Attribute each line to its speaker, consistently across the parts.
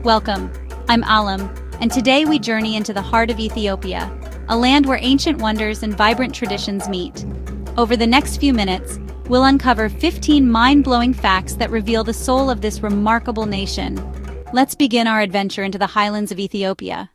Speaker 1: Welcome, I'm Alam, and today we journey into the heart of Ethiopia, a land where ancient wonders and vibrant traditions meet. Over the next few minutes, we'll uncover 15 mind-blowing facts that reveal the soul of this remarkable nation. Let's begin our adventure into the highlands of Ethiopia.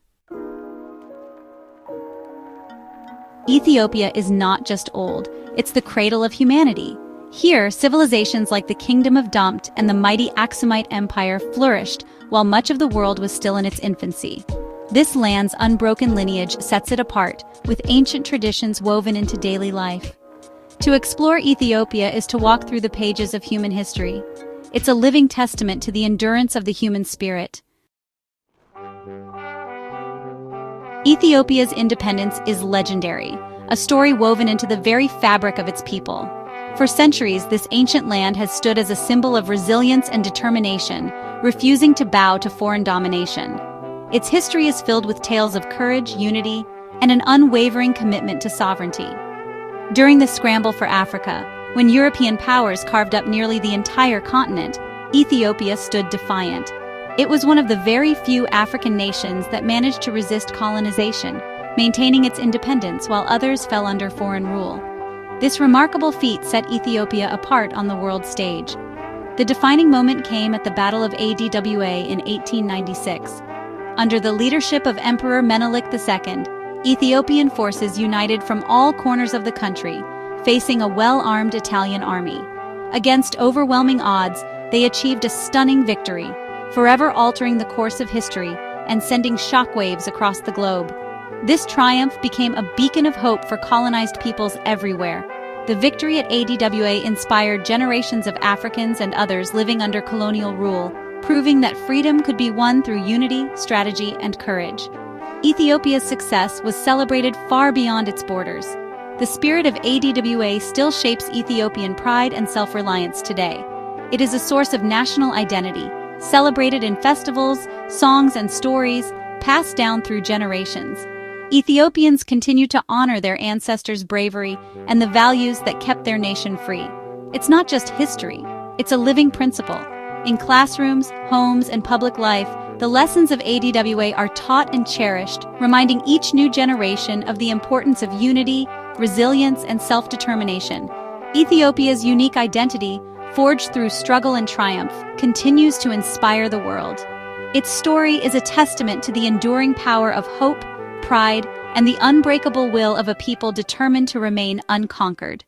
Speaker 1: Ethiopia is not just old, it's the cradle of humanity. Here, civilizations like the Kingdom of Dumt and the mighty Aksumite Empire flourished while much of the world was still in its infancy. This land's unbroken lineage sets it apart, with ancient traditions woven into daily life. To explore Ethiopia is to walk through the pages of human history. It's a living testament to the endurance of the human spirit. Ethiopia's independence is legendary, a story woven into the very fabric of its people. For centuries, this ancient land has stood as a symbol of resilience and determination, refusing to bow to foreign domination. Its history is filled with tales of courage, unity, and an unwavering commitment to sovereignty. During the scramble for Africa, when European powers carved up nearly the entire continent, Ethiopia stood defiant. It was one of the very few African nations that managed to resist colonization, maintaining its independence while others fell under foreign rule. This remarkable feat set Ethiopia apart on the world stage. The defining moment came at the Battle of Adwa in 1896. Under the leadership of Emperor Menelik II, Ethiopian forces united from all corners of the country, facing a well-armed Italian army. Against overwhelming odds, they achieved a stunning victory, forever altering the course of history and sending shockwaves across the globe. This triumph became a beacon of hope for colonized peoples everywhere. The victory at Adwa inspired generations of Africans and others living under colonial rule, proving that freedom could be won through unity, strategy, and courage. Ethiopia's success was celebrated far beyond its borders. The spirit of Adwa still shapes Ethiopian pride and self-reliance today. It is a source of national identity, celebrated in festivals, songs, and stories, passed down through generations. Ethiopians continue to honor their ancestors' bravery and the values that kept their nation free. It's not just history, it's a living principle. In classrooms, homes, and public life, the lessons of Adwa are taught and cherished, reminding each new generation of the importance of unity, resilience, and self-determination. Ethiopia's unique identity, forged through struggle and triumph, continues to inspire the world. Its story is a testament to the enduring power of hope, pride, and the unbreakable will of a people determined to remain unconquered.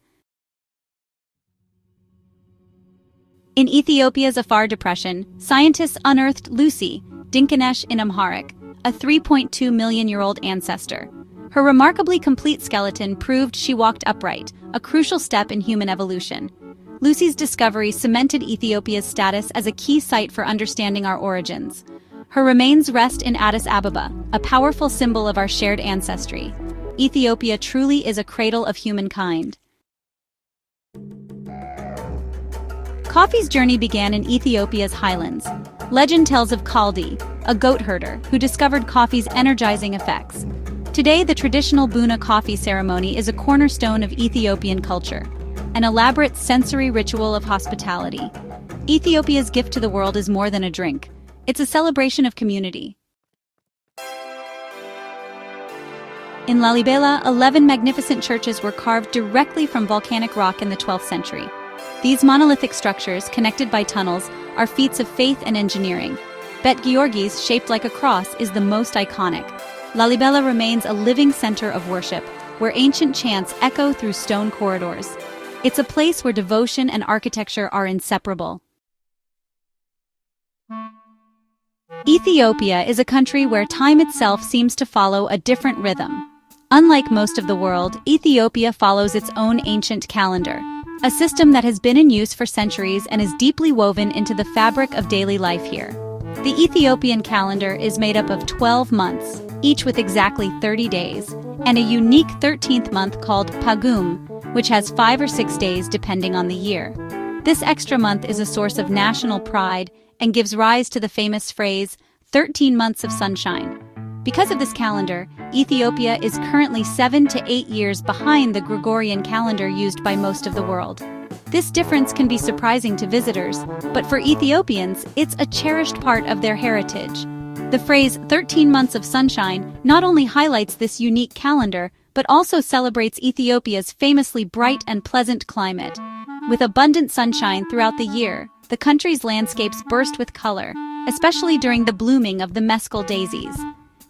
Speaker 1: In Ethiopia's Afar Depression, scientists unearthed Lucy, Dinkinesh in Amharic, a 3.2-million-year-old ancestor. Her remarkably complete skeleton proved she walked upright, a crucial step in human evolution. Lucy's discovery cemented Ethiopia's status as a key site for understanding our origins. Her remains rest in Addis Ababa, a powerful symbol of our shared ancestry. Ethiopia truly is a cradle of humankind. Coffee's journey began in Ethiopia's highlands. Legend tells of Kaldi, a goat herder, who discovered coffee's energizing effects. Today, the traditional Buna coffee ceremony is a cornerstone of Ethiopian culture, an elaborate sensory ritual of hospitality. Ethiopia's gift to the world is more than a drink. It's a celebration of community. In Lalibela, 11 magnificent churches were carved directly from volcanic rock in the 12th century. These monolithic structures, connected by tunnels, are feats of faith and engineering. Bet Georgis, shaped like a cross, is the most iconic. Lalibela remains a living center of worship, where ancient chants echo through stone corridors. It's a place where devotion and architecture are inseparable. Ethiopia is a country where time itself seems to follow a different rhythm. Unlike most of the world, Ethiopia follows its own ancient calendar, a system that has been in use for centuries and is deeply woven into the fabric of daily life here. The Ethiopian calendar is made up of 12 months, each with exactly 30 days, and a unique 13th month called Pagum, which has 5 or 6 days depending on the year. This extra month is a source of national pride and gives rise to the famous phrase, 13 months of sunshine. Because of this calendar, Ethiopia is currently 7 to 8 years behind the Gregorian calendar used by most of the world. This difference can be surprising to visitors, but for Ethiopians, it's a cherished part of their heritage. The phrase 13 months of sunshine not only highlights this unique calendar, but also celebrates Ethiopia's famously bright and pleasant climate. With abundant sunshine throughout the year, the country's landscapes burst with color, especially during the blooming of the mescal daisies.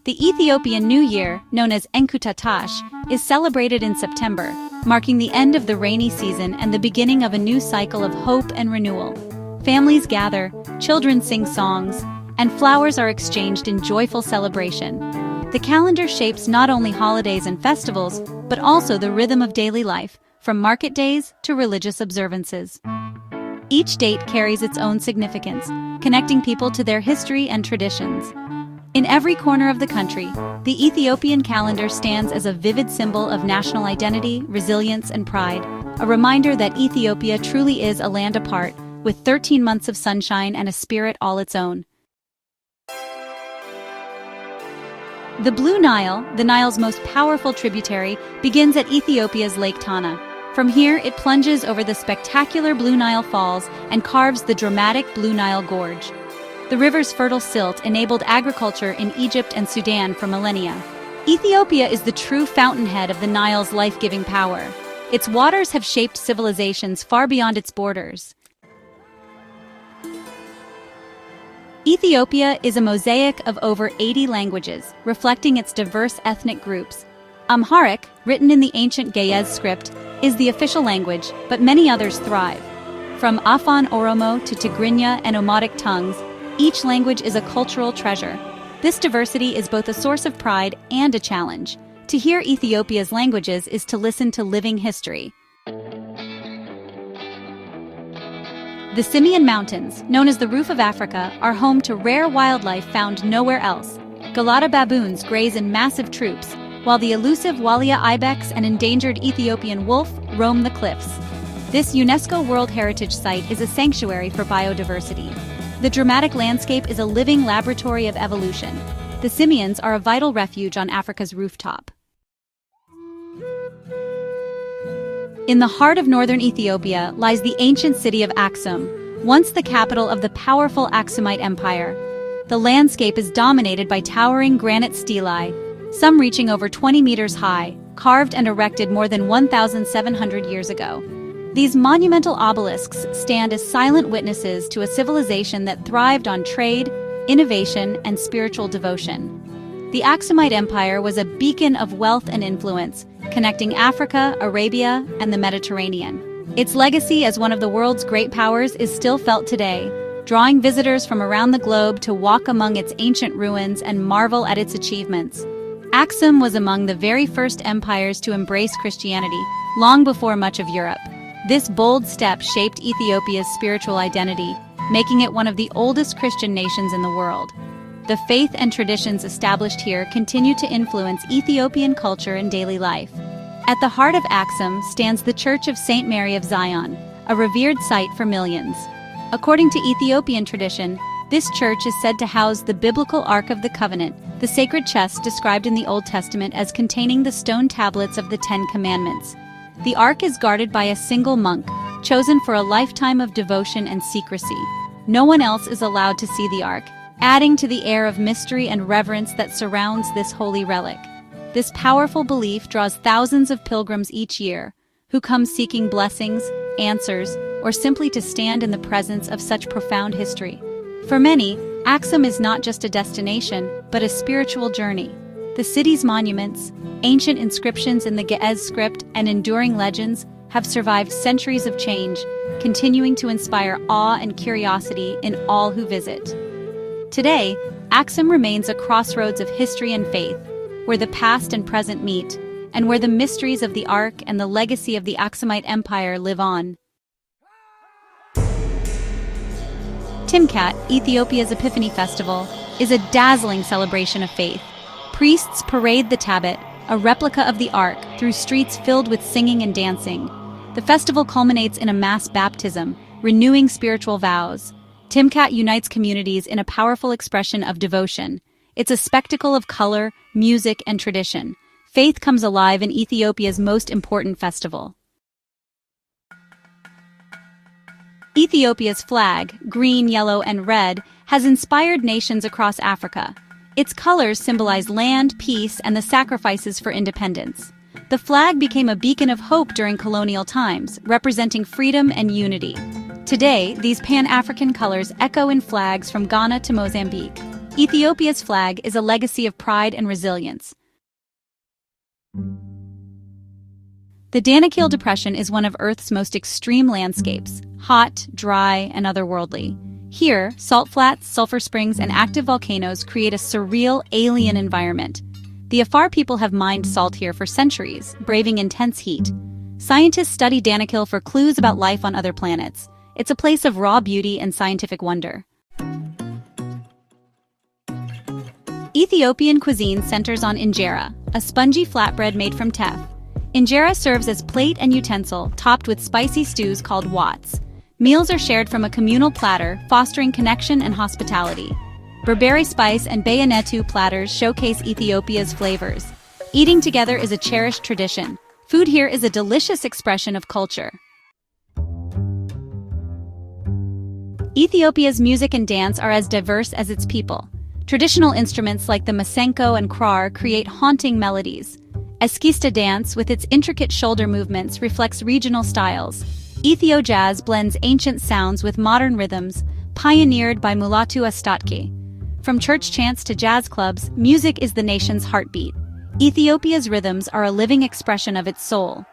Speaker 1: The Ethiopian New Year, known as Enkutatash, is celebrated in September, marking the end of the rainy season and the beginning of a new cycle of hope and renewal. Families gather, children sing songs, and flowers are exchanged in joyful celebration. The calendar shapes not only holidays and festivals, but also the rhythm of daily life, from market days to religious observances. Each date carries its own significance, connecting people to their history and traditions. In every corner of the country, the Ethiopian calendar stands as a vivid symbol of national identity, resilience, and pride, a reminder that Ethiopia truly is a land apart, with 13 months of sunshine and a spirit all its own. The Blue Nile, the Nile's most powerful tributary, begins at Ethiopia's Lake Tana. From here, it plunges over the spectacular Blue Nile Falls and carves the dramatic Blue Nile Gorge. The river's fertile silt enabled agriculture in Egypt and Sudan for millennia. Ethiopia is the true fountainhead of the Nile's life-giving power. Its waters have shaped civilizations far beyond its borders. Ethiopia is a mosaic of over 80 languages, reflecting its diverse ethnic groups. Amharic, written in the ancient Ge'ez script, is the official language, but many others thrive. From Afan Oromo to Tigrinya and Omotic tongues, each language is a cultural treasure. This diversity is both a source of pride and a challenge. To hear Ethiopia's languages is to listen to living history. The Simien Mountains, known as the Roof of Africa, are home to rare wildlife found nowhere else. Galata baboons graze in massive troops, while the elusive Walia ibex and endangered Ethiopian wolf roam the cliffs. This UNESCO World Heritage Site is a sanctuary for biodiversity. The dramatic landscape is a living laboratory of evolution. The simians are a vital refuge on Africa's rooftop. In the heart of northern Ethiopia lies the ancient city of Aksum, once the capital of the powerful Aksumite Empire. The landscape is dominated by towering granite stelae, some reaching over 20 meters high, carved and erected more than 1,700 years ago. These monumental obelisks stand as silent witnesses to a civilization that thrived on trade, innovation, and spiritual devotion. The Aksumite Empire was a beacon of wealth and influence, connecting Africa, Arabia, and the Mediterranean. Its legacy as one of the world's great powers is still felt today, drawing visitors from around the globe to walk among its ancient ruins and marvel at its achievements. Aksum was among the very first empires to embrace Christianity, long before much of Europe. This bold step shaped Ethiopia's spiritual identity, making it one of the oldest Christian nations in the world. The faith and traditions established here continue to influence Ethiopian culture and daily life. At the heart of Aksum stands the Church of St. Mary of Zion, a revered site for millions. According to Ethiopian tradition, this church is said to house the biblical Ark of the Covenant, the sacred chest described in the Old Testament as containing the stone tablets of the Ten Commandments. The Ark is guarded by a single monk, chosen for a lifetime of devotion and secrecy. No one else is allowed to see the Ark, adding to the air of mystery and reverence that surrounds this holy relic. This powerful belief draws thousands of pilgrims each year, who come seeking blessings, answers, or simply to stand in the presence of such profound history. For many, Aksum is not just a destination, but a spiritual journey. The city's monuments, ancient inscriptions in the Ge'ez script, and enduring legends have survived centuries of change, continuing to inspire awe and curiosity in all who visit. Today, Aksum remains a crossroads of history and faith, where the past and present meet, and where the mysteries of the Ark and the legacy of the Aksumite Empire live on. Timkat, Ethiopia's Epiphany Festival, is a dazzling celebration of faith. Priests parade the tablet, a replica of the Ark, through streets filled with singing and dancing. The festival culminates in a mass baptism, renewing spiritual vows. Timkat unites communities in a powerful expression of devotion. It's a spectacle of color, music, and tradition. Faith comes alive in Ethiopia's most important festival. Ethiopia's flag, green, yellow, and red, has inspired nations across Africa. Its colors symbolize land, peace, and the sacrifices for independence. The flag became a beacon of hope during colonial times, representing freedom and unity. Today, these Pan-African colors echo in flags from Ghana to Mozambique. Ethiopia's flag is a legacy of pride and resilience. The Danakil Depression is one of Earth's most extreme landscapes, hot, dry, and otherworldly. Here, salt flats, sulfur springs, and active volcanoes create a surreal, alien environment. The Afar people have mined salt here for centuries, braving intense heat. Scientists study Danakil for clues about life on other planets. It's a place of raw beauty and scientific wonder. Ethiopian cuisine centers on injera, a spongy flatbread made from teff. Injera serves as plate and utensil, topped with spicy stews called wats. Meals are shared from a communal platter, fostering connection and hospitality. Berbere spice and bayonetu platters showcase Ethiopia's flavors. Eating together is a cherished tradition. Food here is a delicious expression of culture. Ethiopia's music and dance are as diverse as its people. Traditional instruments like the masenko and krar create haunting melodies. Eskista dance, with its intricate shoulder movements, reflects regional styles. Ethio jazz blends ancient sounds with modern rhythms, pioneered by Mulatu Astatke. From church chants to jazz clubs, music is the nation's heartbeat. Ethiopia's rhythms are a living expression of its soul.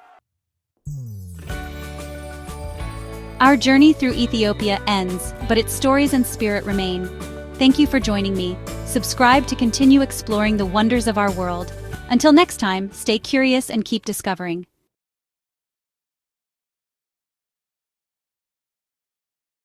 Speaker 1: Our journey through Ethiopia ends, but its stories and spirit remain. Thank you for joining me. Subscribe to continue exploring the wonders of our world. Until next time, stay curious and keep discovering.